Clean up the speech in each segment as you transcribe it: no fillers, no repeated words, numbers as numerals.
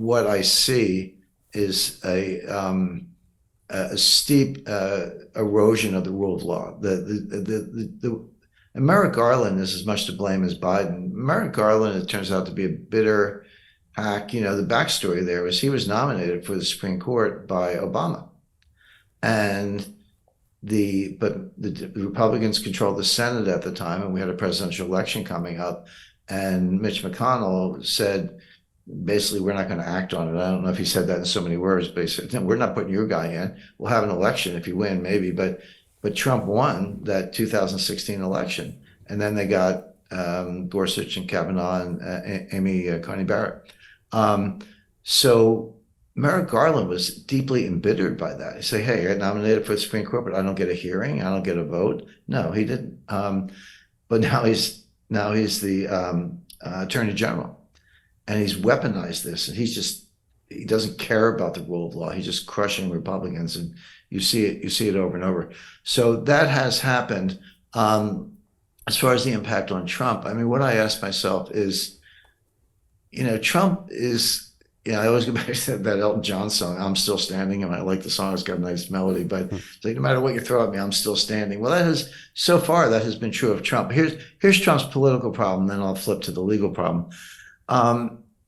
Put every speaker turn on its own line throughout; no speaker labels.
what I see is a steep erosion of the rule of law. And Merrick Garland is as much to blame as Biden. Merrick Garland, it turns out to be a bitter hack. You know, the backstory there was he was nominated for the Supreme Court by Obama, and the Republicans controlled the Senate at the time, and we had a presidential election coming up, and Mitch McConnell said, basically, we're not going to act on it. I don't know if he said that in so many words, but he said, no, we're not putting your guy in. We'll have an election if you win, maybe. But Trump won that 2016 election. And then they got Gorsuch and Kavanaugh and Amy Coney Barrett. So Merrick Garland was deeply embittered by that. He said, hey, I got nominated for the Supreme Court, but I don't get a hearing. I don't get a vote. No, he didn't. But now he's the Attorney General. And he's weaponized this, and he doesn't care about the rule of law. He's just crushing Republicans, and you see it over and over. So that has happened. As far as the impact on Trump, I mean, what I ask myself is, you know, Trump is, you know, I always go back to that Elton John song, "I'm Still Standing," and I like the song. It's got a nice melody, but it's like, no matter what you throw at me, I'm still standing. Well, so far that has been true of Trump. Here's Trump's political problem. Then I'll flip to the legal problem.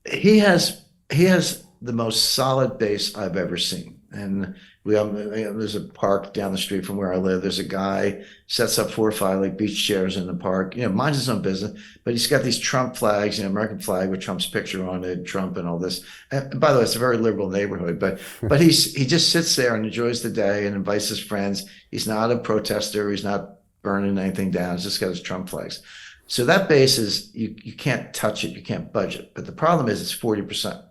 He has the most solid base I've ever seen. And there's a park down the street from where I live. There's a guy sets up 4 or 5 like beach chairs in the park, you know, minds his own business, but he's got these Trump flags, you know, American flag with Trump's picture on it, Trump and all this. And by the way, it's a very liberal neighborhood, but he just sits there and enjoys the day and invites his friends. He's not a protester. He's not burning anything down. He's just got his Trump flags. So that base is, you can't touch it, you can't budge it. But the problem is it's 40%.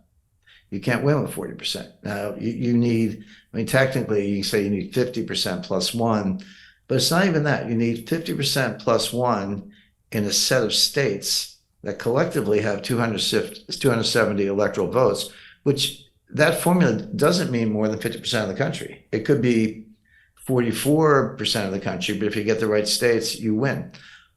You can't win with 40%. Now you need, I mean, technically you can say you need 50% plus 1, but it's not even that. You need 50% plus 1 in a set of states that collectively have 270 electoral votes, which that formula doesn't mean more than 50% of the country. It could be 44% of the country, but if you get the right states, you win.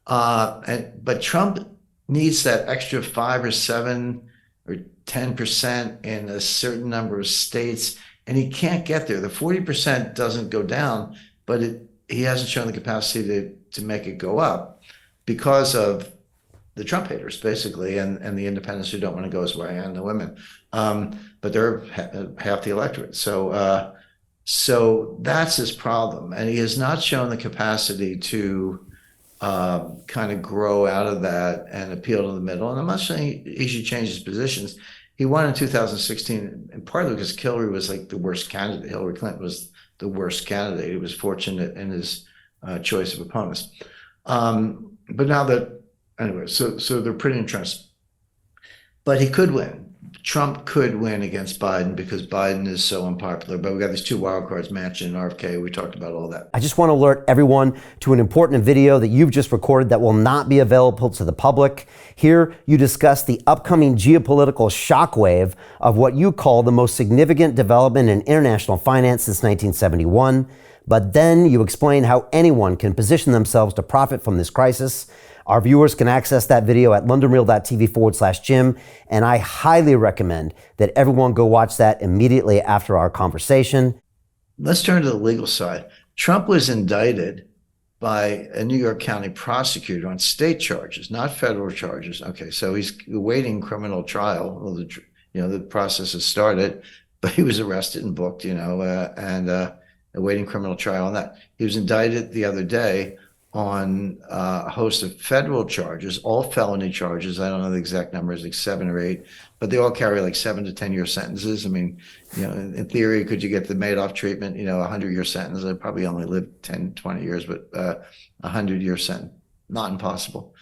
But Trump needs that extra 5 or 7 or 10% in a certain number of states, and he can't get there. The 40% doesn't go down, but he hasn't shown the capacity to make it go up because of the Trump haters, basically, and the independents who don't want to go his way, and the women. But they're half the electorate. So that's his problem, and he has not shown the capacity to kind of grow out of that and appeal to the middle. And I'm not saying he should change his positions. He won in 2016, and partly because Hillary was like the worst candidate. Hillary Clinton was the worst candidate. He was fortunate in his choice of opponents. But now that, anyway, so they're pretty entrenched. But he could win. Trump could win against Biden because Biden is so unpopular. But we got these 2 wild cards, Manchin and RFK. We talked about all that.
I just want to alert everyone to an important video that you've just recorded that will not be available to the public. Here, you discuss the upcoming geopolitical shockwave of what you call the most significant development in international finance since 1971. But then you explain how anyone can position themselves to profit from this crisis. Our viewers can access that video at londonreal.tv/Jim, and I highly recommend that everyone go watch that immediately after our conversation.
Let's turn to the legal side. Trump was indicted by a New York County prosecutor on state charges, not federal charges. Okay, so he's awaiting criminal trial. Well, the process has started, but he was arrested and booked, and awaiting criminal trial on that. He was indicted the other day on a host of federal charges, all felony charges. I don't know the exact numbers, like 7 or 8, but they all carry like 7 to 10 year sentences. I mean, in theory, could you get the Madoff treatment, a 100-year sentence? I'd probably only live 10, 20 years, but 100-year sentence, not impossible.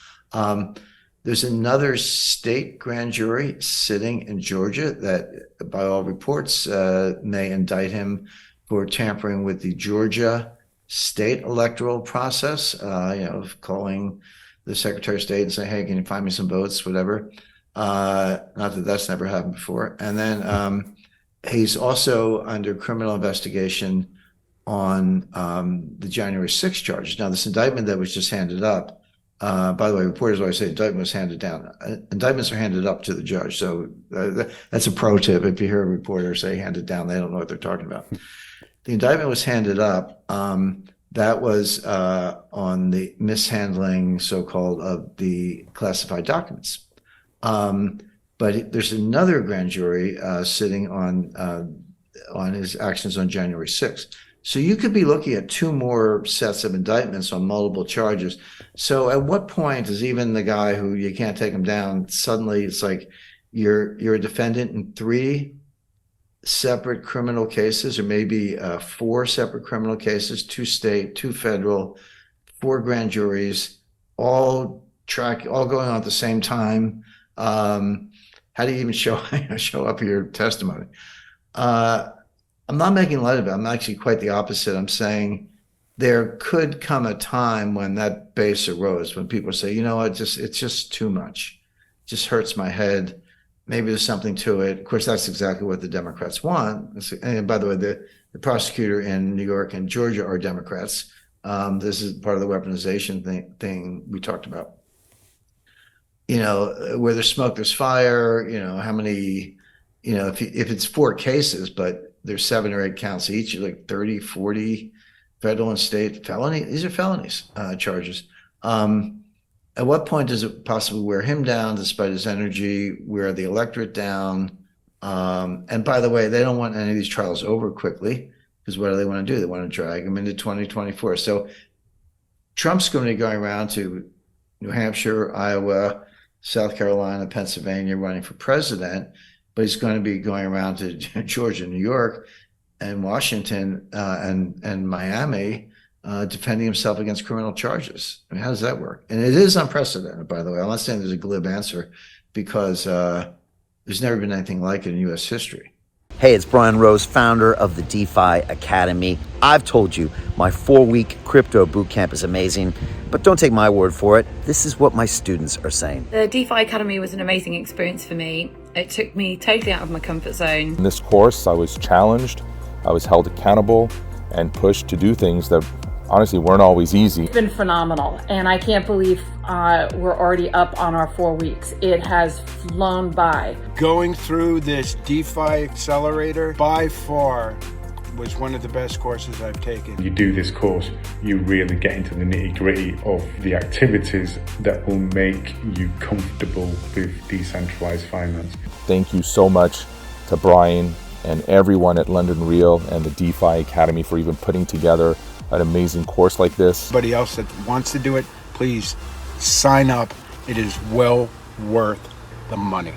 There's another state grand jury sitting in Georgia that, by all reports, may indict him for tampering with the Georgia state electoral process, calling the Secretary of State and saying, hey, can you find me some votes, whatever. Not that that's never happened before. And then he's also under criminal investigation on the January 6th charges. Now, this indictment that was just handed up By the way, reporters always say indictment was handed down. Indictments are handed up to the judge. So that's a pro tip. If you hear a reporter say handed down, they don't know what they're talking about. The indictment was handed up. That was on the mishandling, so-called, of the classified documents. But there's another grand jury sitting on his actions on January 6th. So you could be looking at two more sets of indictments on multiple charges. So at what point is even the guy who you can't take him down, suddenly it's like you're a defendant in three separate criminal cases, or maybe four separate criminal cases, 2 state, 2 federal, 4 grand juries, all going on at the same time. How do you even show up your testimony? I'm not making light of it. I'm actually quite the opposite. I'm saying there could come a time when that base erodes, when people say, you know what, it's just too much. It just hurts my head. Maybe there's something to it. Of course, that's exactly what the Democrats want. And by the way, the prosecutor in New York and Georgia are Democrats. This is part of the weaponization thing we talked about. You know, where there's smoke, there's fire. You know, how many, you know, if it's 4 cases, but there's 7 or 8 counts each, like 30, 40 federal and state felony. These are felonies charges. At what point does it possibly wear him down, despite his energy, wear the electorate down? And by the way, they don't want any of these trials over quickly, because what do they want to do? They want to drag him into 2024. So Trump's going to be going around to New Hampshire, Iowa, South Carolina, Pennsylvania, running for president, but he's going to be going around to Georgia, New York, and Washington, and Miami, defending himself against criminal charges. I mean, how does that work? And it is unprecedented, by the way. I'm not saying there's a glib answer, because there's never been anything like it in U.S. history.
Hey, it's Brian Rose, founder of the DeFi Academy. I've told you my 4-week crypto bootcamp is amazing, but don't take my word for it. This is what my students are saying.
The DeFi Academy was an amazing experience for me. It took me totally out of my comfort zone.
In this course, I was challenged, I was held accountable, and pushed to do things that honestly weren't always easy.
It's been phenomenal, and I can't believe we're already up on our 4 weeks. It has flown by.
Going through this DeFi accelerator by far was one of the best courses I've taken.
You do this course, you really get into the nitty-gritty of the activities that will make you comfortable with decentralized finance.
Thank you so much to Brian and everyone at London Real and the DeFi Academy for even putting together an amazing course like this.
Anybody else that wants to do it, please sign up. It is well worth the money.